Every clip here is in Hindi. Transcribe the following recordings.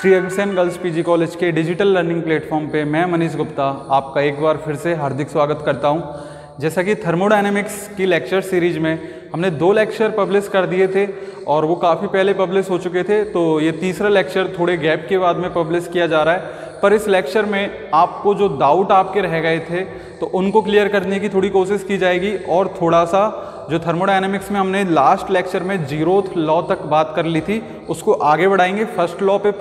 Shri Agrasen girls PG college के डिजिटल लर्निंग प्लेटफॉर्म पे मैं मनीष गुप्ता आपका एक बार फिर से हार्दिक स्वागत करता हूं। जैसा कि थर्मोडायनेमिक्स की लेक्चर सीरीज में हमने 2 लेक्चर पब्लिश कर दिए थे और वो काफ़ी पहले पब्लिश हो चुके थे, तो ये तीसरा लेक्चर थोड़े गैप के बाद में पब्लिश किया जा रहा है। पर इस लेक्चर में आपको जो डाउट आपके रह गए थे तो उनको क्लियर करने की थोड़ी कोशिश की जाएगी और थोड़ा सा जो थर्मोडायनेमिक्स में हमने लास्ट लेक्चर में 0th लॉ तक बात कर ली थी उसको आगे बढ़ाएंगे, फर्स्ट लॉ पे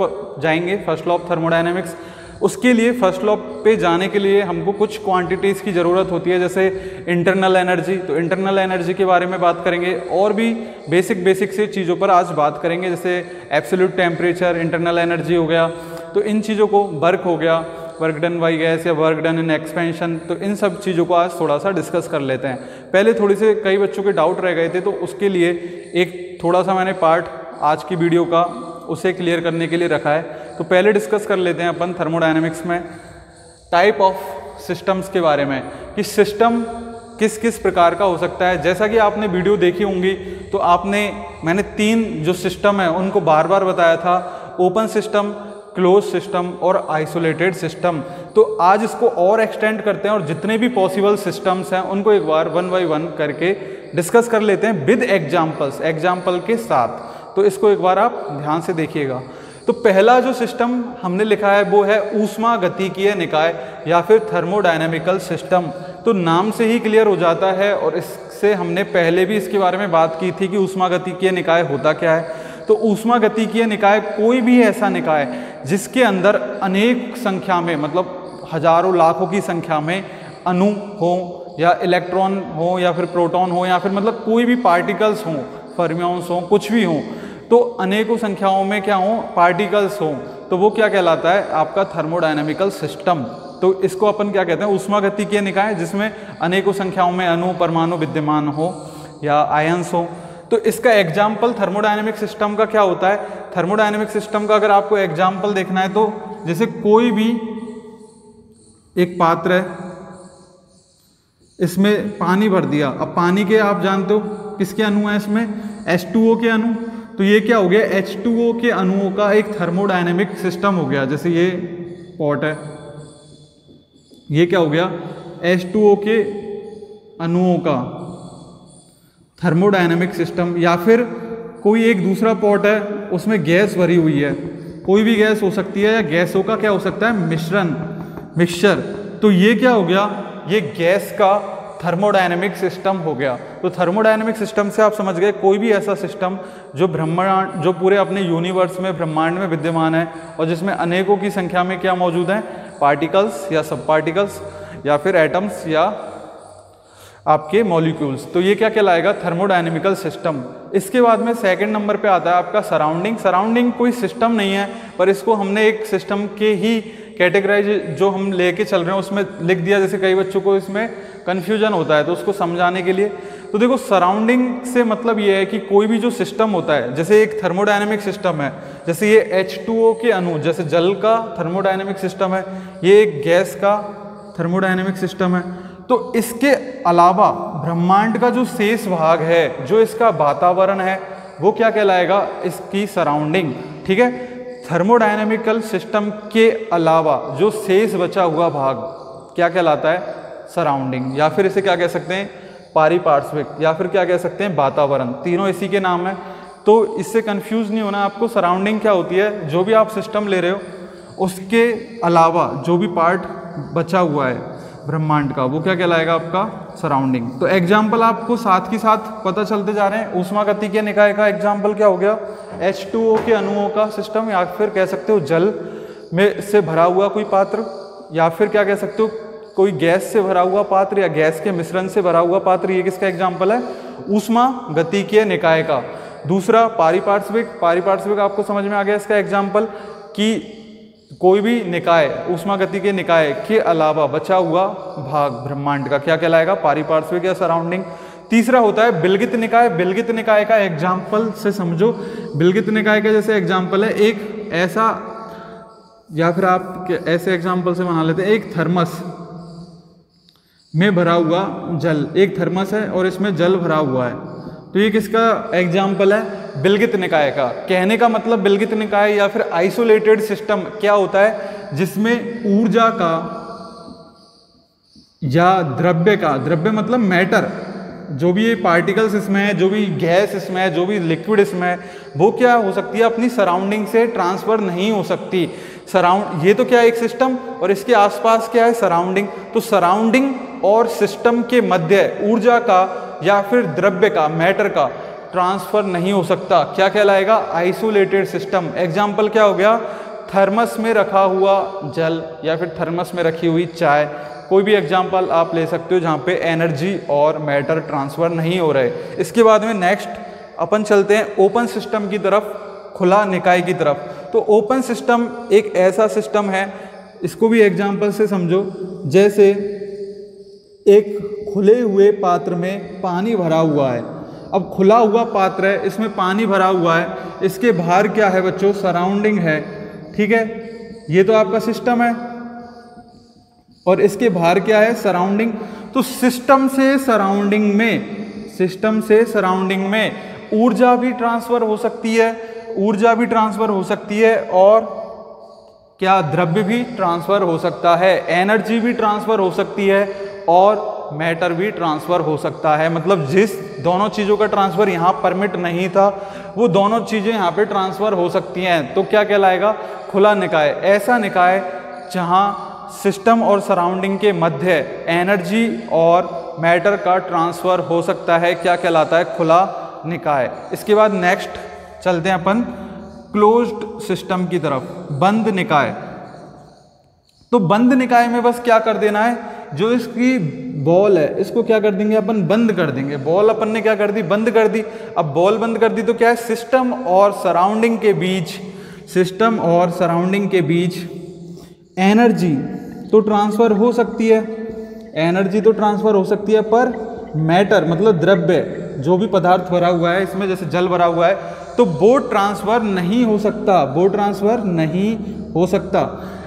जाएंगे, फर्स्ट लॉ ऑफ थर्मोडायनेमिक्स। उसके लिए फर्स्ट लॉ पे जाने के लिए हमको कुछ क्वांटिटीज़ की ज़रूरत होती है, जैसे इंटरनल एनर्जी। तो इंटरनल एनर्जी के बारे में बात करेंगे और भी बेसिक से चीज़ों पर आज बात करेंगे, जैसे एब्सोल्यूट टेम्परेचर, इंटरनल एनर्जी हो गया। तो इन चीज़ों को वर्क हो गया, वर्क डन बाई गैस या वर्क डन इन एक्सपेंशन, तो इन सब चीज़ों को आज थोड़ा सा डिस्कस कर लेते हैं। पहले थोड़ी से कई बच्चों के डाउट रह गए थे, तो उसके लिए एक थोड़ा सा मैंने पार्ट आज की वीडियो का उसे क्लियर करने के लिए रखा है। तो पहले डिस्कस कर लेते हैं अपन थर्मोडायनेमिक्स में टाइप ऑफ सिस्टम्स के बारे में, कि सिस्टम किस किस प्रकार का हो सकता है। जैसा कि आपने वीडियो देखी होंगी तो मैंने 3 जो सिस्टम है उनको बार बार बताया था, ओपन सिस्टम, क्लोज सिस्टम और आइसोलेटेड सिस्टम। तो आज इसको और एक्सटेंड करते हैं और जितने भी पॉसिबल सिस्टम्स हैं उनको एक बार 1 बाय 1 करके डिस्कस कर लेते हैं विद एग्जाम्पल्स, एग्जाम्पल के साथ। तो इसको एक बार आप ध्यान से देखिएगा। तो पहला जो सिस्टम हमने लिखा है वो है ऊष्मागतिकीय निकाय या फिर थर्मोडायनेमिकल सिस्टम। तो नाम से ही क्लियर हो जाता है और इससे हमने पहले भी इसके बारे में बात की थी कि ऊष्मागतिकीय निकाय होता क्या है। तो ऊष्मागतिकीय निकाय कोई भी ऐसा निकाय जिसके अंदर अनेक संख्या में, मतलब हजारों लाखों की संख्या में अणु हो या इलेक्ट्रॉन हो या फिर प्रोटॉन हो या फिर मतलब कोई भी पार्टिकल्स हों, फर्मियंस हों, कुछ भी हों, तो अनेकों संख्याओं में क्या हों, पार्टिकल्स हों, तो वो क्या कहलाता है, आपका थर्मोडायनेमिकल सिस्टम। तो इसको अपन क्या कहते हैं, ऊष्मागतिकीय निकाय जिसमें अनेकों संख्याओं में अणु, परमाणु विद्यमान हो या आयंस हो। तो इसका एग्जाम्पल थर्मोडायनेमिक सिस्टम का क्या होता है। थर्मोडायनेमिक सिस्टम का अगर आपको एग्जाम्पल देखना है तो जैसे कोई भी एक पात्र है, इसमें पानी भर दिया। अब पानी के आप जानते हो किसके अणु हैं, इसमें H2O के अणु। तो ये क्या हो गया, H2O के अणुओं का एक थर्मोडायनेमिक सिस्टम हो गया। जैसे ये पॉट है, ये क्या हो गया, H2O के अणुओं का थर्मोडायनेमिक सिस्टम। या फिर कोई एक दूसरा पॉट है, उसमें गैस भरी हुई है, कोई भी गैस हो सकती है या गैसों का क्या हो सकता है, मिक्सचर। तो ये क्या हो गया, ये गैस का थर्मोडायनेमिक सिस्टम हो गया। तो थर्मोडायनेमिक सिस्टम से आप समझ गए कोई भी ऐसा सिस्टम जो पूरे अपने यूनिवर्स में, ब्रह्मांड में विद्यमान है और जिसमें अनेकों की संख्या में क्या मौजूद है, पार्टिकल्स या सब पार्टिकल्स या फिर एटम्स या आपके मॉलिक्यूल्स। तो ये क्या कहलाएगा, थर्मोडायनेमिकल सिस्टम। इसके बाद में सेकंड नंबर पे आता है आपका सराउंडिंग। सराउंडिंग कोई सिस्टम नहीं है, पर इसको हमने एक सिस्टम के ही कैटेगराइज जो हम लेके चल रहे हैं उसमें लिख दिया। जैसे कई बच्चों को इसमें कन्फ्यूजन होता है, तो उसको समझाने के लिए, तो देखो सराउंडिंग से मतलब ये है कि कोई भी जो सिस्टम होता है, जैसे एक थर्मोडायनेमिक सिस्टम है, जैसे ये H2O के अणु, जैसे जल का थर्मोडायनेमिक सिस्टम है, ये एक गैस का थर्मोडायनेमिक सिस्टम है। तो इसके अलावा ब्रह्मांड का जो शेष भाग है, जो इसका वातावरण है, वो क्या कहलाएगा, इसकी सराउंडिंग। ठीक है, थर्मोडायनेमिकल सिस्टम के अलावा जो शेष बचा हुआ भाग क्या कहलाता है, सराउंडिंग, या फिर इसे क्या कह सकते हैं, पारिपार्श्विक, या फिर क्या कह सकते हैं, वातावरण। तीनों इसी के नाम है। तो इससे कंफ्यूज नहीं होना आपको। सराउंडिंग क्या होती है, जो भी आप सिस्टम ले रहे हो उसके अलावा जो भी पार्ट बचा हुआ है ब्रह्मांड का, वो क्या कहलाएगा, आपका सराउंडिंग। तो एग्जाम्पल आपको साथ ही साथ पता चलते जा रहे हैं। ऊष्मागतिकीय निकाय का एग्जाम्पल क्या हो गया, H2O के अणुओं का सिस्टम, या फिर कह सकते हो जल में से भरा हुआ कोई पात्र, या फिर क्या कह सकते हो कोई गैस से भरा हुआ पात्र या गैस के मिश्रण से भरा हुआ पात्र। ये किसका एग्जाम्पल है, ऊष्मागतिकीय निकाय का। दूसरा पारिपार्श्विक। पारिपार्श्विक आपको समझ में आ गया इसका एग्जाम्पल, कि कोई भी निकाय, ऊष्मागतिकीय निकाय के अलावा बचा हुआ भाग ब्रह्मांड का क्या कहलाएगा, पारिपार्श्विक या सराउंडिंग। तीसरा होता है बिलगित निकाय। बिलगित निकाय का एग्जाम्पल से समझो, बिलगित निकाय का जैसे एग्जाम्पल है एक ऐसा, या फिर आप ऐसे एग्जाम्पल से बना लेते हैं, एक थर्मस में भरा हुआ जल, एक थर्मस है और इसमें जल भरा हुआ है। तो ये किसका एग्जाम्पल है? बिलगित निकाय का। कहने का मतलब बिलगित निकाय या फिर आइसोलेटेड सिस्टम क्या होता है? जिसमें ऊर्जा का या द्रव्य का, द्रव्य मतलब मैटर, जो भी ये पार्टिकल्स इसमें है, जो भी गैस इसमें है, जो भी लिक्विड इसमें है, वो क्या हो सकती है? अपनी सराउंडिंग से ट्रांसफर नहीं हो सकती। ये तो क्या है? एक सिस्टम, और इसके आसपास क्या है? सराउंडिंग। तो सराउंडिंग और सिस्टम के मध्य ऊर्जा का या फिर द्रव्य का, मैटर का ट्रांसफर नहीं हो सकता। क्या कहलाएगा? Isolated system. एग्जाम्पल क्या हो गया? थर्मस में रखा हुआ जल या फिर थर्मस में रखी हुई चाय, कोई भी एग्जाम्पल आप ले सकते हो जहाँ पे एनर्जी और मैटर ट्रांसफ़र नहीं हो रहे। इसके बाद में नेक्स्ट अपन चलते हैं ओपन सिस्टम की तरफ, खुला निकाय की तरफ। तो ओपन सिस्टम एक ऐसा सिस्टम है, इसको भी एग्जाम्पल से समझो। जैसे एक खुले हुए पात्र में पानी भरा हुआ है। अब खुला हुआ पात्र है, इसमें पानी भरा हुआ है, इसके बाहर क्या है बच्चों? सराउंडिंग है। ठीक है, ये तो आपका सिस्टम है, और इसके बाहर क्या है? सराउंडिंग। तो सिस्टम से सराउंडिंग में ऊर्जा भी ट्रांसफर हो सकती है, और क्या? द्रव्य भी ट्रांसफर हो सकता है, एनर्जी भी ट्रांसफर हो सकती है, और मैटर भी ट्रांसफर हो सकता है। मतलब जिस दोनों चीज़ों का ट्रांसफर यहाँ परमिट नहीं था, वो दोनों चीज़ें यहाँ पे ट्रांसफर हो सकती हैं। तो क्या कहलाएगा? खुला निकाय। ऐसा निकाय जहाँ सिस्टम और सराउंडिंग के मध्य एनर्जी और मैटर का ट्रांसफर हो सकता है, क्या कहलाता है? खुला निकाय। इसके बाद नेक्स्ट चलते हैं अपन क्लोज्ड सिस्टम की तरफ, बंद निकाय। तो बंद निकाय में बस क्या कर देना है? जो इसकी बॉल है, इसको क्या कर देंगे अपन? बंद कर देंगे। बॉल अपन ने क्या कर दी? बंद कर दी। अब बॉल बंद कर दी तो क्या है? सिस्टम और सराउंडिंग के बीच एनर्जी तो ट्रांसफर हो सकती है, पर मैटर मतलब द्रव्य, जो भी पदार्थ भरा हुआ है इसमें, जैसे जल भरा हुआ है, तो वो ट्रांसफर नहीं हो सकता।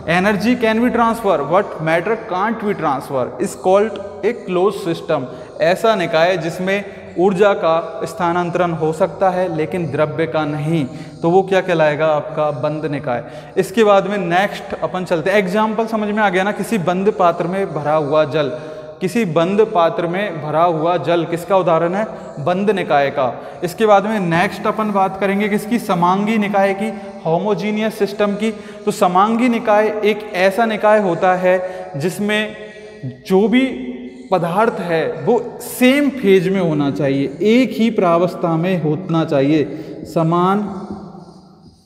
Energy can be transfer but matter can't be transfer, is called a close system. ऐसा निकाय जिसमें ऊर्जा का स्थानांतरण हो सकता है लेकिन द्रव्य का नहीं, तो वो क्या कहलाएगा? आपका बंद निकाय। इसके बाद में नेक्स्ट अपन चलते हैं। एग्जाम्पल समझ में आ गया ना? किसी बंद पात्र में भरा हुआ जल किसका उदाहरण है? बंद निकाय का। इसके बाद में नेक्स्ट अपन बात करेंगे किसकी? समांगी निकाय की, होमोजीनियस सिस्टम की। तो समांगी निकाय एक ऐसा निकाय होता है जिसमें जो भी पदार्थ है वो सेम फेज में होना चाहिए, एक ही प्रावस्था में होना चाहिए, समान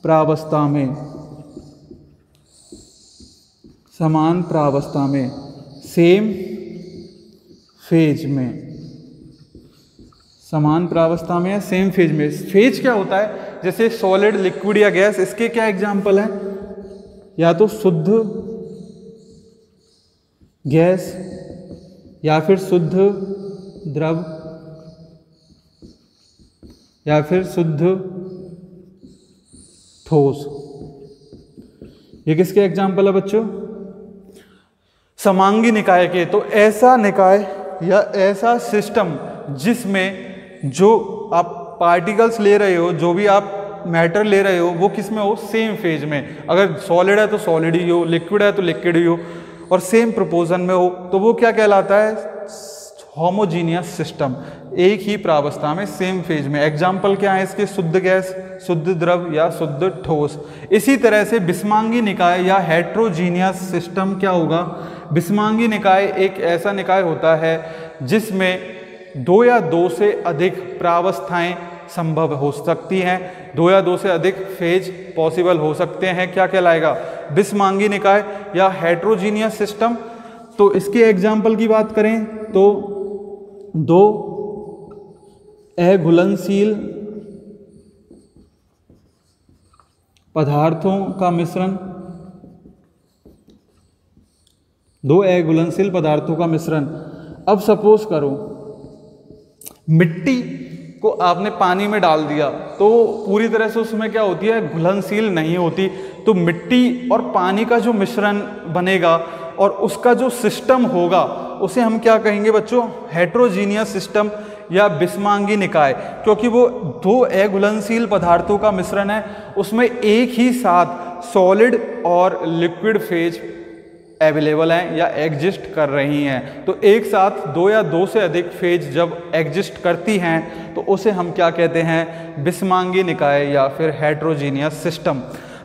प्रावस्था में, सेम फेज में, समान प्रावस्था में या सेम फेज में। फेज क्या होता है? जैसे सॉलिड, लिक्विड या गैस, इसके क्या एग्जाम्पल है? या तो शुद्ध गैस या फिर शुद्ध द्रव या फिर शुद्ध ठोस। ये किसके एग्जाम्पल है बच्चों? समांगी निकाय के। तो ऐसा निकाय या ऐसा सिस्टम जिसमें जो आप पार्टिकल्स ले रहे हो, जो भी आप मैटर ले रहे हो, वो किस में हो? सेम फेज में। अगर सॉलिड है तो सॉलिड ही हो, लिक्विड है तो लिक्विड ही हो, और सेम प्रोपोर्शन में हो, तो वो क्या कहलाता है? होमोजीनियस सिस्टम, एक ही प्रावस्था में, सेम फेज में। एग्जाम्पल क्या है इसके? शुद्ध गैस, शुद्ध द्रव या शुद्ध ठोस। इसी तरह से विषमांगी निकाय या हेट्रोजीनियस सिस्टम क्या होगा? विषमांगी निकाय एक ऐसा निकाय होता है जिसमें दो या दो से अधिक प्रावस्थाएं संभव हो सकती हैं, दो या दो से अधिक फेज पॉसिबल हो सकते हैं। क्या कहलाएगा? विषमांगी निकाय या हेट्रोजीनियस सिस्टम। तो इसके एग्जाम्पल की बात करें तो दो अघुलनशील पदार्थों का मिश्रण, अब सपोज करो मिट्टी को आपने पानी में डाल दिया तो पूरी तरह से उसमें क्या होती है? घुलनशील नहीं होती। तो मिट्टी और पानी का जो मिश्रण बनेगा और उसका जो सिस्टम होगा उसे हम क्या कहेंगे बच्चों? हेट्रोजीनियस सिस्टम या बिस्मांगी निकाय, क्योंकि वो दो अघुलनशील पदार्थों का मिश्रण है, उसमें एक ही साथ सॉलिड और लिक्विड फेज अवेलेबल हैं या एग्जिस्ट कर रही हैं। तो एक साथ दो या दो से अधिक फेज जब एग्जिस्ट करती हैं तो उसे हम क्या कहते हैं, बिस्मांगी निकाय या फिर हेट्रोजीनियस सिस्टम।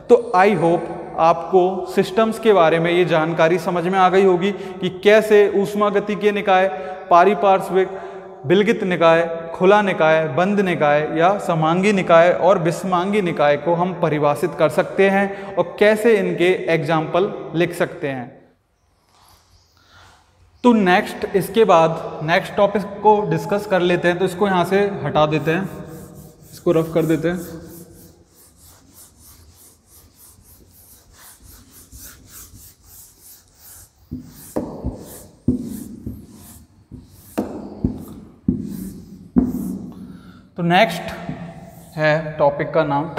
तो आई होप आपको सिस्टम्स के बारे में ये जानकारी समझ में आ गई होगी कि कैसे ऊष्मागतिकीय निकाय, पारिपार्श्विक, विलगित निकाय, खुला निकाय, बंद निकाय या समांगी निकाय और बिस्मांगी निकाय को हम परिभाषित कर सकते हैं और कैसे इनके एग्जाम्पल लिख सकते हैं। तो नेक्स्ट, इसके बाद नेक्स्ट टॉपिक को डिस्कस कर लेते हैं। तो इसको यहाँ से हटा देते हैं, इसको रफ कर देते हैं। तो नेक्स्ट है टॉपिक का नाम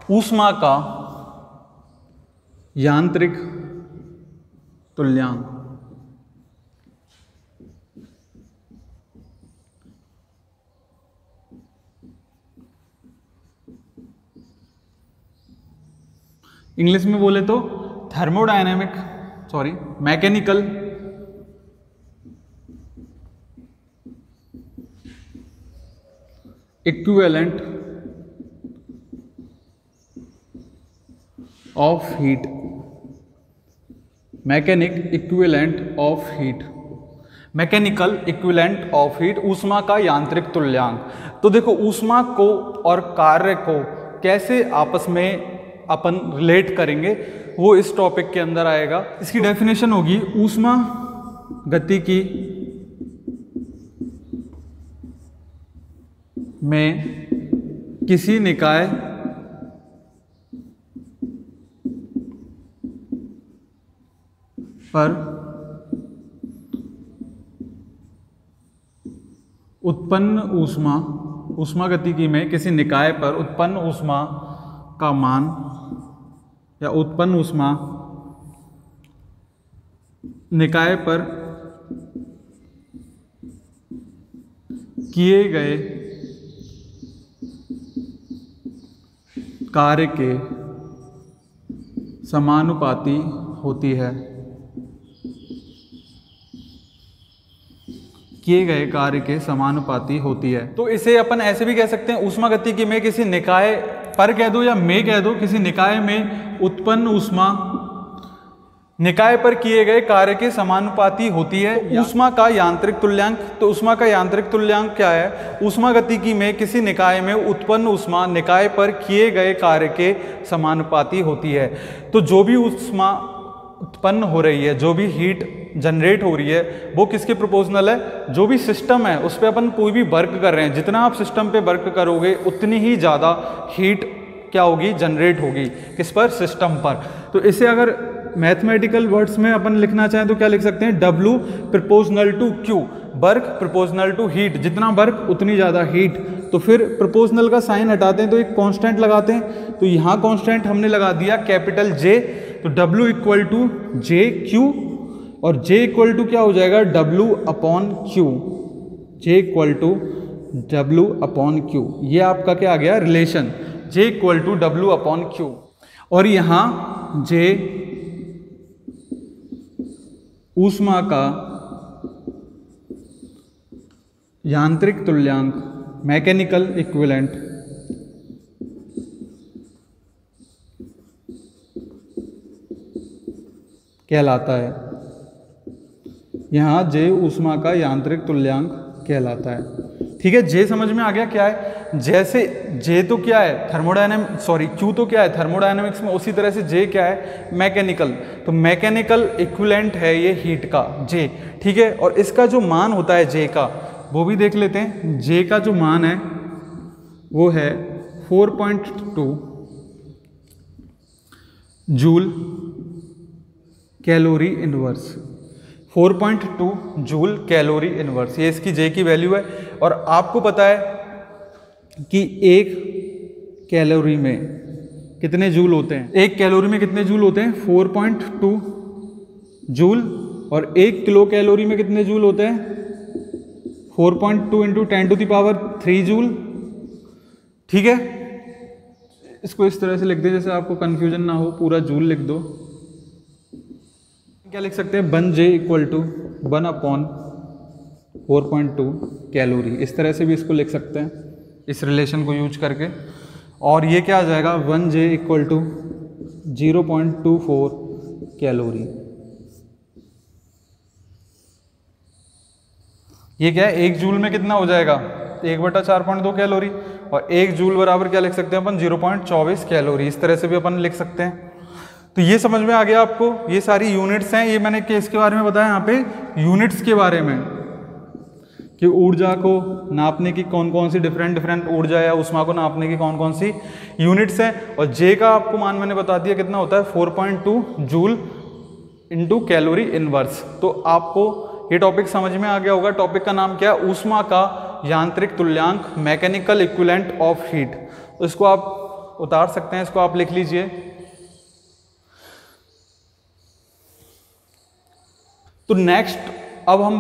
ऊष्मा का यांत्रिक तुल्यांक। इंग्लिश में बोले तो mechanical equivalent of heat, mechanic equivalent of heat, mechanical equivalent of heat, ऊष्मा का यांत्रिक तुल्यांक। तो देखो, ऊष्मा को और कार्य को कैसे आपस में अपन रिलेट करेंगे वो इस टॉपिक के अंदर आएगा। इसकी डेफिनेशन होगी, ऊष्मा गतिकी में किसी निकाय पर उत्पन्न ऊष्मा, ऊष्मागतिकी में किसी निकाय पर उत्पन्न ऊष्मा का मान या उत्पन्न ऊष्मा निकाय पर किए गए कार्य के समानुपाती होती है, किए गए कार्य के समानुपाती होती है। तो इसे अपन ऐसे भी कह सकते हैं, ऊष्मागतिकी में किसी निकाय पर कह दो या में कह दो, किसी निकाय में उत्पन्न ऊष्मा निकाय पर किए गए कार्य के समानुपाती होती है। ऊष्मा का यांत्रिक तुल्यांक, तो ऊष्मा का यांत्रिक तुल्यांक क्या है, ऊष्मागतिकी में किसी निकाय में उत्पन्न ऊष्मा निकाय पर किए गए कार्य के समानुपाती होती है। तो जो भी ऊष्मा उत्पन्न हो रही है, जो भी हीट जनरेट हो रही है, वो किसके प्रोपोर्शनल है, जो भी सिस्टम है उस पर अपन कोई भी वर्क कर रहे हैं, जितना आप सिस्टम पे वर्क करोगे उतनी ही ज़्यादा हीट क्या होगी, जनरेट होगी, किस पर, सिस्टम पर। तो इसे अगर मैथमेटिकल वर्ड्स में अपन लिखना चाहें तो क्या लिख सकते हैं, W proportional to Q, work proportional to heat, जितना वर्क उतनी ज़्यादा हीट। तो फिर प्रोपोर्शनल का साइन हटाते हैं तो एक कांस्टेंट लगाते हैं, तो यहाँ कांस्टेंट हमने लगा दिया कैपिटल J, तो W इक्वल टू JQ और J इक्वल टू क्या हो जाएगा, W upon Q, J equal to W upon Q। ये आपका क्या आ गया, relation, J equal to W upon Q। और यहाँ J ऊष्मा का यांत्रिक तुल्यांक, मैकेनिकल इक्विवेलेंट कहलाता है। यहाँ J ऊष्मा का यांत्रिक तुल्यांक कहलाता है। ठीक है, J समझ में आ गया क्या है। जैसे J तो क्या है Q तो क्या है थर्मोडायनेमिक्स में, उसी तरह से J क्या है, मैकेनिकल। तो मैकेनिकल इक्विवेलेंट है ये हीट का J। ठीक है, और इसका जो मान होता है J का, वो भी देख लेते हैं। J का जो मान है वो है 4.2 joule calorie inverse, 4.2 joule calorie inverse, ये इसकी J की वैल्यू है। और आपको पता है कि एक कैलोरी में कितने जूल होते हैं, एक कैलोरी में कितने जूल होते हैं, 4.2 जूल। और एक किलो कैलोरी में कितने जूल होते हैं, 4.2 इंटू 10⁻³ जूल। ठीक है, इसको इस तरह से लिख दे जैसे आपको कंफ्यूजन ना हो, पूरा जूल लिख दो। क्या लिख सकते हैं, 1J = 1/4.2 कैलोरी, इस तरह से भी इसको लिख सकते हैं इस रिलेशन को यूज करके। और ये क्या आ जाएगा, 1J = 0.24 कैलोरी। ये क्या है, 1 जूल में कितना हो जाएगा, 1/4.2 कैलोरी, और 1 जूल बराबर क्या लिख सकते हैं अपन, 0.24 कैलोरी। इस तरह से भी अपन लिख सकते हैं। तो ये समझ में आ गया आपको, ये सारी यूनिट्स हैं। ये मैंने किसके बारे में बताया यहाँ पे, यूनिट्स के बारे में, कि ऊर्जा को नापने की कौन कौन सी डिफरेंट ऊर्जा या ऊष्मा को नापने की कौन कौन सी यूनिट्स हैं। और जे का आपको मान मैंने बता दिया कितना होता है, 4.2 जूल इंटू कैलोरी इनवर्स। तो आपको ये टॉपिक समझ में आ गया होगा। टॉपिक का नाम क्या है, ऊष्मा का यांत्रिक तुल्यांक, मैकेनिकल इक्विवेलेंट ऑफ हीट। तो इसको आप उतार सकते हैं, इसको आप लिख लीजिए। तो नेक्स्ट अब हम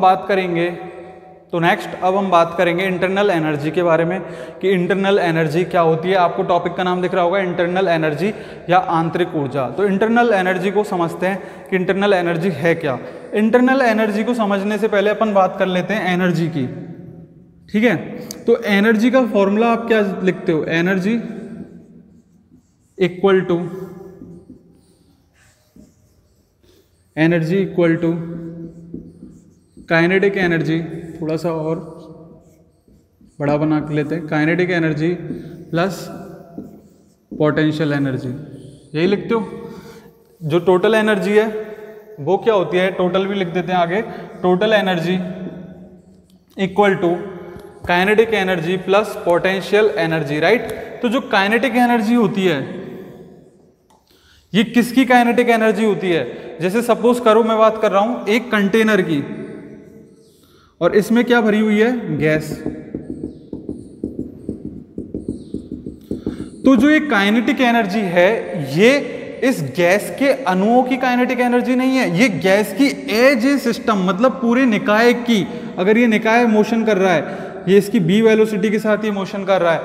बात करेंगे इंटरनल एनर्जी के बारे में, कि इंटरनल एनर्जी क्या होती है। आपको टॉपिक का नाम दिख रहा होगा, इंटरनल एनर्जी या आंतरिक ऊर्जा। तो इंटरनल एनर्जी को समझते हैं कि इंटरनल एनर्जी है क्या। इंटरनल एनर्जी को समझने से पहले अपन बात कर लेते हैं एनर्जी की। ठीक है, तो एनर्जी का फॉर्मूला आप क्या लिखते हो, energy equal to kinetic energy, थोड़ा सा और बड़ा बना के लेते हैं, kinetic energy plus potential energy, यही लिखते हो। जो टोटल एनर्जी है वो क्या होती है, टोटल भी लिख देते हैं आगे, total energy equal to kinetic energy plus potential energy, right. तो जो काइनेटिक एनर्जी होती है, ये किसकी काइनेटिक एनर्जी होती है, जैसे सपोज करो मैं बात कर रहा हूं एक कंटेनर की, और इसमें क्या भरी हुई है, गैस। तो जो ये काइनेटिक एनर्जी है, ये इस गैस के अणुओं की काइनेटिक एनर्जी नहीं है, ये गैस की एज ए सिस्टम, मतलब पूरे निकाय की। अगर ये निकाय मोशन कर रहा है, ये इसकी b वेलोसिटी के साथ ये मोशन कर रहा है,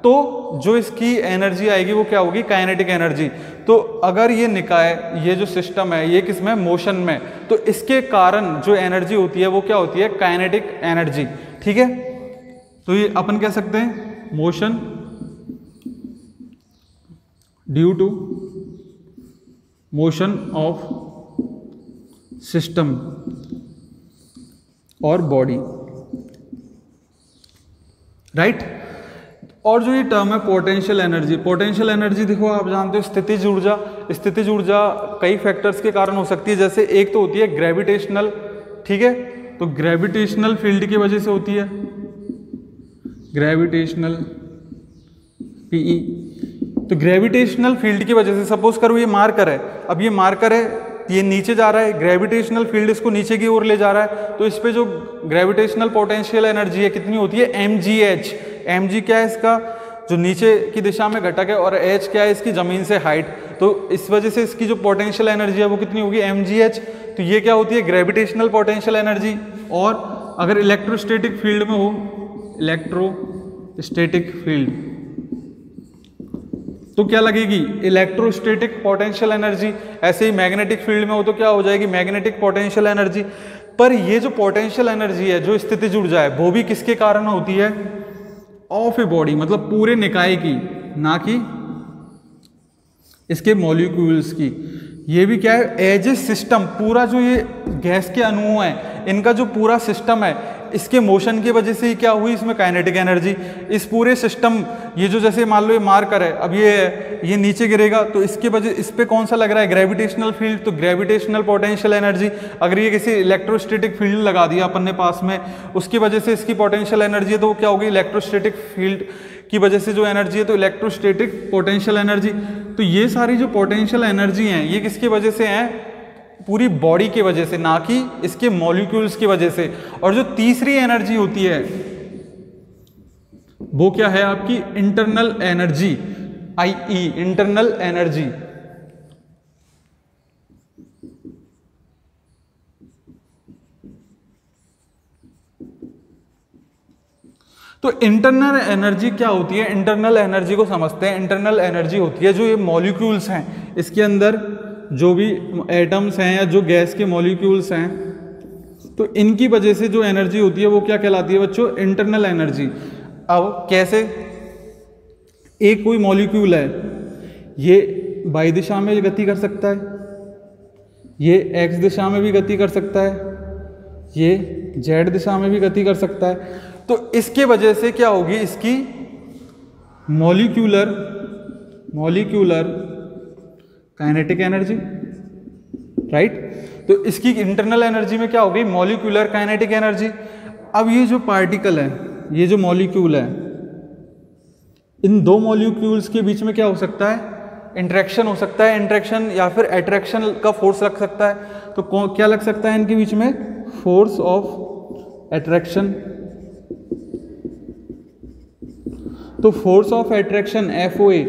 तो जो इसकी एनर्जी आएगी वो क्या होगी, काइनेटिक एनर्जी। तो अगर ये निकाय, ये जो सिस्टम है, ये किस में, मोशन में, तो इसके कारण जो एनर्जी होती है वो क्या होती है, काइनेटिक एनर्जी। ठीक है, तो ये अपन कह सकते हैं motion due to motion of system और बॉडी, राइट। और जो ये टर्म है पोटेंशियल एनर्जी, पोटेंशियल एनर्जी देखो आप जानते हो स्थितिज ऊर्जा। स्थितिज ऊर्जा कई फैक्टर्स के कारण हो सकती है, जैसे एक तो होती है ग्रेविटेशनल, ठीक है, तो ग्रेविटेशनल फील्ड की वजह से होती है, ग्रेविटेशनल पीई। तो ग्रेविटेशनल फील्ड की वजह से, सपोज करो ये मार्कर है, अब ये मार्कर है, ये नीचे जा रहा है, ग्रेविटेशनल फील्ड इसको नीचे की ओर ले जा रहा है, तो इस पे जो ग्रेविटेशनल पोटेंशियल एनर्जी है कितनी होती है, mgh। mg क्या है इसका, जो नीचे की दिशा में घटक है, और h क्या है इसकी जमीन से हाइट। तो इस वजह से इसकी जो पोटेंशियल एनर्जी है वो कितनी होगी, mgh। तो ये क्या होती है, ग्रेविटेशनल पोटेंशियल एनर्जी। और अगर इलेक्ट्रोस्टैटिक फील्ड में हो, इलेक्ट्रोस्टैटिक फील्ड, तो क्या लगेगी, इलेक्ट्रोस्टैटिक पोटेंशियल एनर्जी। ऐसे ही मैग्नेटिक फील्ड में हो तो क्या हो जाएगी, मैग्नेटिक पोटेंशियल एनर्जी। पर ये जो पोटेंशियल एनर्जी है, जो स्थितिज ऊर्जा है, वो भी किसके कारण होती है, ऑफ ए बॉडी, मतलब पूरे निकाय की, ना कि इसके मॉलिक्यूल्स की। ये भी क्या है, एज ए सिस्टम, पूरा जो ये गैस के अणु हैं, इनका जो पूरा सिस्टम है, इसके मोशन की वजह से ही क्या हुई, इसमें काइनेटिक एनर्जी। इस पूरे सिस्टम, ये जो जैसे मान लो ये मार्कर है, अब ये नीचे गिरेगा, तो इसके वजह, इस पे कौन सा लग रहा है, ग्रेविटेशनल फील्ड, तो ग्रेविटेशनल पोटेंशियल एनर्जी। अगर ये किसी इलेक्ट्रोस्टैटिक फील्ड लगा दिया अपन ने पास में, उसकी वजह से इसकी पोटेंशियल एनर्जी है, तो वो क्या होगी, इलेक्ट्रोस्टैटिक फील्ड की वजह से जो एनर्जी है, तो इलेक्ट्रोस्टैटिक पोटेंशियल एनर्जी। तो ये सारी जो पोटेंशियल एनर्जी हैं, ये किसकी वजह से हैं, पूरी बॉडी की वजह से, ना कि इसके मॉलिक्यूल्स की वजह से। और जो तीसरी एनर्जी होती है वो क्या है आपकी, internal energy, IE, internal energy. तो इंटरनल एनर्जी क्या होती है? इंटरनल एनर्जी को समझते हैं। इंटरनल एनर्जी होती है जो ये मॉलिक्यूल्स हैं, इसके अंदर जो भी एटम्स हैं या जो गैस के मॉलिक्यूल्स हैं, तो इनकी वजह से जो एनर्जी होती है वो क्या कहलाती है बच्चों? Internal energy. अब कैसे? एक कोई मॉलिक्यूल है, ये वाई दिशा में गति कर सकता है, ये एक्स दिशा में भी गति कर सकता है, ये जेड दिशा में भी गति कर सकता है। तो इसके वजह से क्या होगी? इसकी मॉलिक्यूलर काइनेटिक एनर्जी, राइट? तो इसकी इंटरनल एनर्जी में क्या हो गई? Molecular kinetic energy. अब ये जो पार्टिकल है, ये जो मॉलिक्यूल है, इन दो मॉलिक्यूल्स के बीच में क्या हो सकता है? इंटरेक्शन हो सकता है। इंटरेक्शन या फिर अट्रैक्शन का फोर्स लग सकता है। तो क्या लग सकता है इनके बीच में? Force of attraction. तो फोर्स ऑफ अट्रैक्शन FOA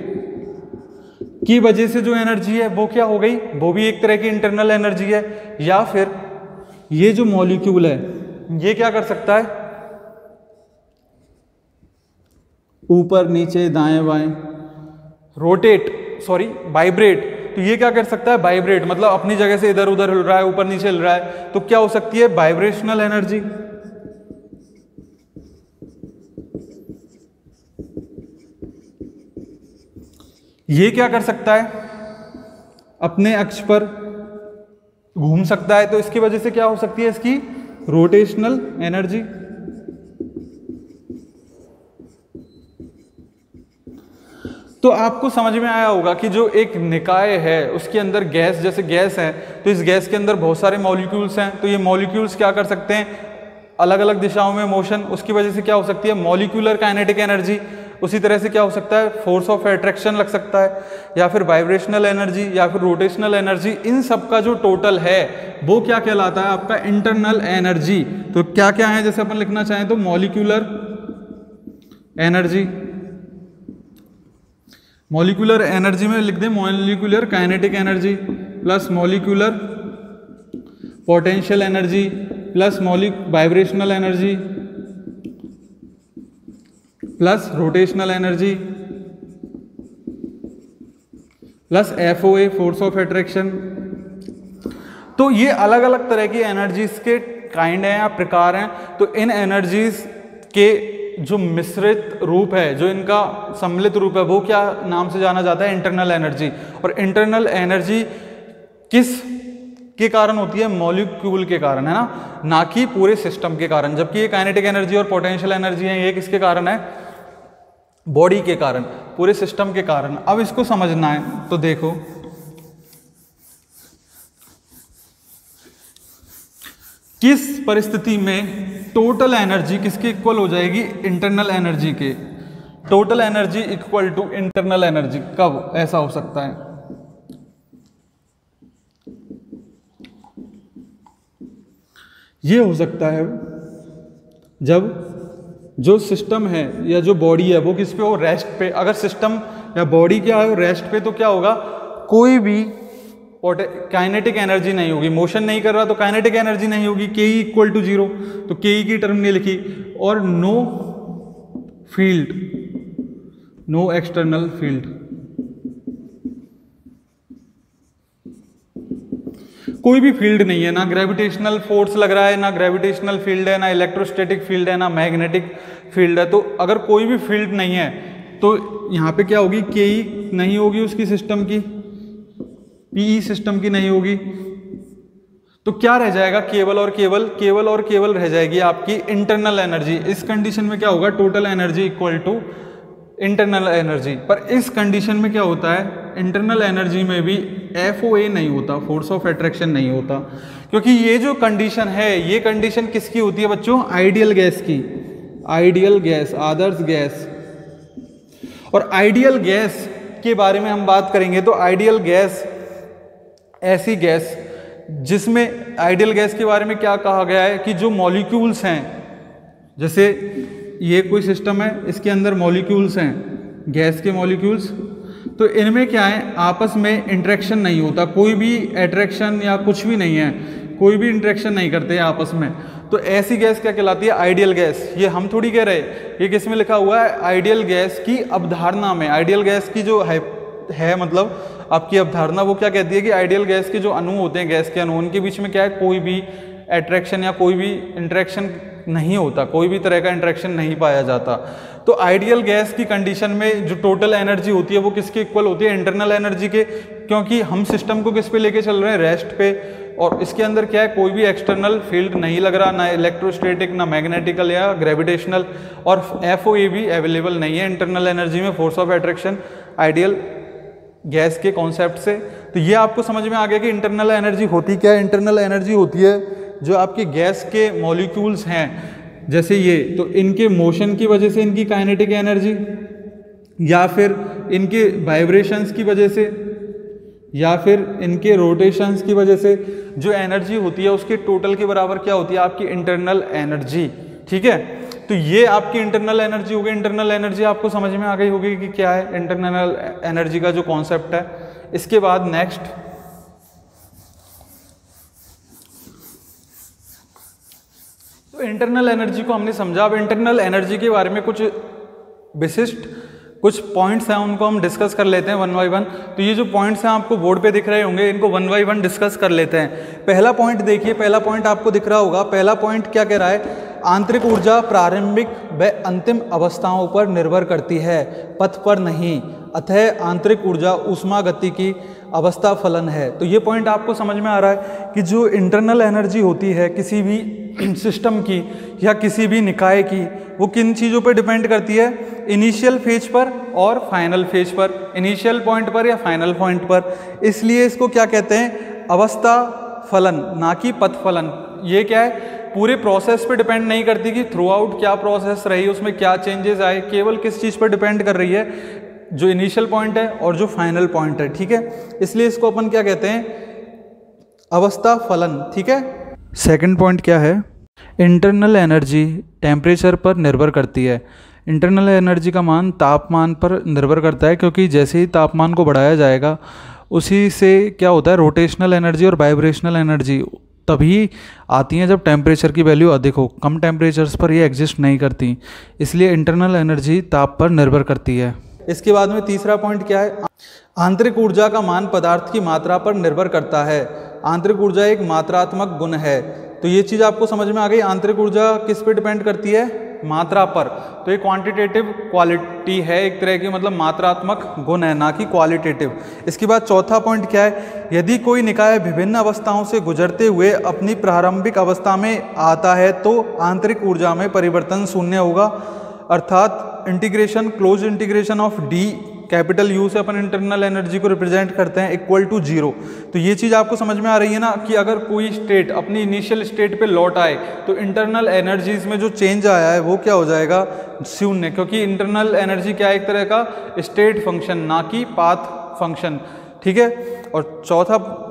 की वजह से जो एनर्जी है वो क्या हो गई? वो भी एक तरह की इंटरनल एनर्जी है। या फिर ये जो मॉलिक्यूल है ये क्या कर सकता है? ऊपर नीचे दाएं बाएं वाइब्रेट। तो ये क्या कर सकता है? वाइब्रेट, मतलब अपनी जगह से इधर उधर हिल रहा है, ऊपर नीचे हिल रहा है। तो क्या हो सकती है? Vibrational energy. ये क्या कर सकता है? अपने अक्ष पर घूम सकता है। तो इसकी वजह से क्या हो सकती है? इसकी रोटेशनल एनर्जी। तो आपको समझ में आया होगा कि जो एक निकाय है उसके अंदर गैस, जैसे गैस है तो इस गैस के अंदर बहुत सारे मॉलिक्यूल्स हैं। तो ये मॉलिक्यूल्स क्या कर सकते हैं? अलग अलग दिशाओं में मोशन। उसकी वजह से क्या हो सकती है? Molecular kinetic energy. उसी तरह से क्या हो सकता है? फोर्स ऑफ अट्रैक्शन लग सकता है, या फिर वाइब्रेशनल एनर्जी, या फिर रोटेशनल एनर्जी। इन सब का जो टोटल है वो क्या कहलाता है? आपका इंटरनल एनर्जी। तो क्या क्या है? जैसे अपन लिखना चाहें तो मॉलिक्यूलर एनर्जी, मॉलिक्यूलर एनर्जी में लिख दें molecular kinetic energy plus molecular potential energy plus vibrational energy plus rotational energy plus FOA force of attraction. तो ये अलग अलग तरह की एनर्जीज के काइंड हैं या प्रकार हैं। तो इन एनर्जीज के जो मिश्रित रूप है, जो इनका सम्मिलित रूप है, वो क्या नाम से जाना जाता है? Internal energy. और इंटरनल एनर्जी किस के कारण होती है? मॉलिक्यूल के कारण, है ना कि पूरे सिस्टम के कारण। जबकि ये काइनेटिक एनर्जी और पोटेंशियल एनर्जी है, ये किसके कारण है? बॉडी के कारण, पूरे सिस्टम के कारण। अब इसको समझना है तो देखो, किस परिस्थिति में टोटल एनर्जी किसके इक्वल हो जाएगी? इंटरनल एनर्जी के। Total energy equal to internal energy. कब ऐसा हो सकता है? ये हो सकता है जब जो सिस्टम है या जो बॉडी है वो किस पे हो? रेस्ट पे। अगर सिस्टम या बॉडी क्या है? रेस्ट पे। तो क्या होगा? कोई भी काइनेटिक एनर्जी नहीं होगी, मोशन नहीं कर रहा तो काइनेटिक एनर्जी नहीं होगी। के इक्वल टू 0, तो के की टर्म नहीं लिखी। और no field, no external field, कोई भी फील्ड नहीं है, ना ग्रेविटेशनल फोर्स लग रहा है, ना ग्रेविटेशनल फील्ड है, ना इलेक्ट्रोस्टैटिक फील्ड है, ना मैग्नेटिक फील्ड है। तो अगर कोई भी फील्ड नहीं है तो यहाँ पे क्या होगी? के नहीं होगी उसकी सिस्टम की, पीई सिस्टम की नहीं होगी। तो क्या रह जाएगा? केवल और केवल रह जाएगी आपकी इंटरनल एनर्जी। इस कंडीशन में क्या होगा? Total energy equal to internal energy. पर इस कंडीशन में क्या होता है? इंटरनल एनर्जी में भी FOA नहीं होता, फोर्स ऑफ अट्रैक्शन नहीं होता। क्योंकि ये जो कंडीशन है, ये कंडीशन किसकी होती है बच्चों? आइडियल गैस की। आइडियल गैस, आदर्श गैस। और आइडियल गैस के बारे में हम बात करेंगे तो आइडियल गैस ऐसी गैस जिसमें, आइडियल गैस के बारे में क्या कहा गया है कि जो मॉलिक्यूल्स हैं, जैसे ये कोई सिस्टम है, इसके अंदर मॉलिक्यूल्स हैं, गैस के मॉलिक्यूल्स। तो इनमें क्या है? आपस में इंटरेक्शन नहीं होता, कोई भी अट्रैक्शन या कुछ भी नहीं है। कोई भी इंटरेक्शन नहीं करते आपस में, तो ऐसी गैस क्या कहलाती है? Ideal gas. ये हम थोड़ी कह रहे, ये किस में लिखा हुआ है? आइडियल गैस की अवधारणा में। आइडियल गैस की जो है मतलब आपकी अवधारणा वो क्या कहती है कि आइडियल गैस के जो अणु होते हैं, गैस के अणु, उनके बीच में क्या है? कोई भी अट्रैक्शन या कोई भी इंटरेक्शन नहीं होता, कोई भी तरह का इंटरेक्शन नहीं पाया जाता। तो आइडियल गैस की कंडीशन में जो टोटल एनर्जी होती है वो किसके इक्वल होती है? इंटरनल एनर्जी के, क्योंकि हम सिस्टम को किस पे लेके चल रहे हैं? रेस्ट पे। और इसके अंदर क्या है? कोई भी एक्सटर्नल फील्ड नहीं लग रहा, ना इलेक्ट्रोस्टैटिक, ना मैग्नेटिकल या ग्रेविटेशनल, और FOE भी अवेलेबल नहीं है इंटरनल एनर्जी में, force of attraction, ideal gas के कॉन्सेप्ट से। तो ये आपको समझ में आ गया कि इंटरनल एनर्जी होती क्या है? इंटरनल एनर्जी होती है जो आपके गैस के मॉलिक्यूल्स हैं, जैसे ये, तो इनके मोशन की वजह से इनकी काइनेटिक एनर्जी, या फिर इनके वाइब्रेशंस की वजह से, या फिर इनके रोटेशंस की वजह से जो एनर्जी होती है उसके टोटल के बराबर क्या होती है? आपकी इंटरनल एनर्जी। ठीक है, तो ये आपकी इंटरनल एनर्जी हो गई। इंटरनल एनर्जी आपको समझ में आ गई होगी कि क्या है इंटरनल एनर्जी का जो कॉन्सेप्ट है। इसके बाद नेक्स्ट, तो इंटरनल एनर्जी को हमने समझा। अब इंटरनल एनर्जी के बारे में कुछ विशिष्ट कुछ पॉइंट्स हैं, उनको हम डिस्कस कर लेते हैं वन बाय वन। तो ये जो पॉइंट्स हैं आपको बोर्ड पे दिख रहे होंगे, इनको वन बाय वन डिस्कस कर लेते हैं। पहला पॉइंट देखिए, पहला पॉइंट आपको दिख रहा होगा। पहला पॉइंट क्या कह रहा है? आंतरिक ऊर्जा प्रारंभिक व अंतिम अवस्थाओं पर निर्भर करती है, पथ पर नहीं। अतः आंतरिक ऊर्जा ऊष्मा गति की अवस्था फलन है। तो ये पॉइंट आपको समझ में आ रहा है कि जो इंटरनल एनर्जी होती है किसी भी सिस्टम की या किसी भी निकाय की, वो किन चीज़ों पर डिपेंड करती है? इनिशियल फेज पर और फाइनल फेज पर, इनिशियल पॉइंट पर या फाइनल पॉइंट पर। इसलिए इसको क्या कहते हैं? अवस्था फलन, ना कि पथ फलन। ये क्या है? पूरे प्रोसेस पे डिपेंड नहीं करती कि थ्रू आउट क्या प्रोसेस रही, उसमें क्या चेंजेस आए, केवल किस चीज़ पर डिपेंड कर रही है? जो इनिशियल पॉइंट है और जो फाइनल पॉइंट है। ठीक है, इसलिए इसको अपन क्या कहते हैं? अवस्था फलन। ठीक है, सेकंड पॉइंट क्या है? इंटरनल एनर्जी टेम्परेचर पर निर्भर करती है। इंटरनल एनर्जी का मान तापमान पर निर्भर करता है, क्योंकि जैसे ही तापमान को बढ़ाया जाएगा उसी से क्या होता है? रोटेशनल एनर्जी और वाइब्रेशनल एनर्जी तभी आती हैं जब टेम्परेचर की वैल्यू अधिक हो। कम टेम्परेचर्स पर ये एग्जिस्ट नहीं करती, इसलिए इंटरनल एनर्जी ताप पर निर्भर करती है। इसके बाद में तीसरा पॉइंट क्या है? आंतरिक ऊर्जा का मान पदार्थ की मात्रा पर निर्भर करता है। आंतरिक ऊर्जा एक मात्रात्मक गुण है। तो ये चीज़ आपको समझ में आ गई। आंतरिक ऊर्जा किस पे डिपेंड करती है? मात्रा पर। तो ये क्वांटिटेटिव क्वालिटी है एक तरह की, मतलब मात्रात्मक गुण है, ना कि क्वालिटेटिव। इसके बाद चौथा पॉइंट क्या है? यदि कोई निकाय विभिन्न अवस्थाओं से गुजरते हुए अपनी प्रारंभिक अवस्था में आता है तो आंतरिक ऊर्जा में परिवर्तन शून्य होगा, अर्थात integration, close integration of D capital you से अपन इंटरनल एनर्जी को रिप्रेजेंट करते हैं इक्वल टू 0। तो ये चीज़ आपको समझ में आ रही है ना कि अगर कोई स्टेट अपनी इनिशियल स्टेट पे लौट आए तो इंटरनल एनर्जीज में जो चेंज आया है वो क्या हो जाएगा? शून्य, क्योंकि इंटरनल एनर्जी क्या है? एक तरह का स्टेट फंक्शन, ना कि पाथ फंक्शन। ठीक है, और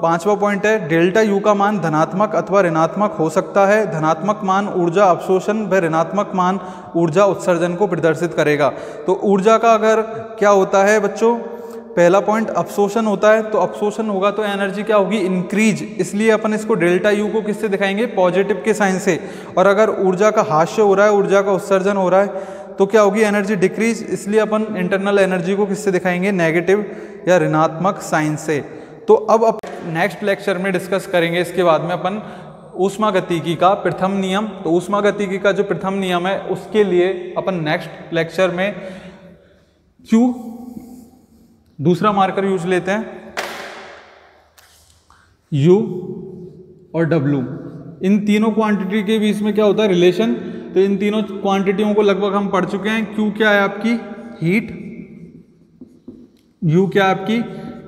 पांचवा पॉइंट है डेल्टा यू का मान धनात्मक अथवा ऋणात्मक हो सकता है। धनात्मक मान ऊर्जा अवशोषण व ऋणात्मक मान ऊर्जा उत्सर्जन को प्रदर्शित करेगा। तो ऊर्जा का अगर क्या होता है बच्चों? पहला पॉइंट अवशोषण होता है, तो अवशोषण होगा तो एनर्जी क्या होगी? इंक्रीज। इसलिए अपन इसको डेल्टा यू को किससे दिखाएंगे? पॉजिटिव के साइन से। और अगर ऊर्जा का ह्रास हो रहा है, ऊर्जा का उत्सर्जन हो रहा है, तो क्या होगी? Energy decrease. इसलिए अपन इंटरनल एनर्जी को किससे दिखाएंगे? नेगेटिव या ऋणात्मक साइन से। तो अब नेक्स्ट लेक्चर में डिस्कस करेंगे इसके बाद में अपन ऊष्मागतिकी का प्रथम नियम। तो ऊष्मागतिकी का जो प्रथम नियम है उसके लिए अपन नेक्स्ट लेक्चर में Q दूसरा मार्कर यूज लेते हैं, U और W। इन तीनों क्वांटिटी के बीच में क्या होता है? रिलेशन। तो इन तीनों क्वांटिटियों को लगभग हम पढ़ चुके हैं। Q क्या है? आपकी हीट। U क्या है? आपकी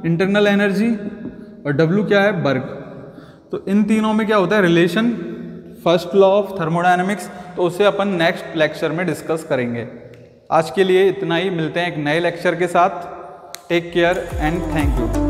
इंटरनल एनर्जी। और W क्या है? वर्क। तो इन तीनों में क्या होता है? Relation, first law of thermodynamics. तो उसे अपन नेक्स्ट लेक्चर में डिस्कस करेंगे। आज के लिए इतना ही, मिलते हैं एक नए लेक्चर के साथ। Take care and thank you.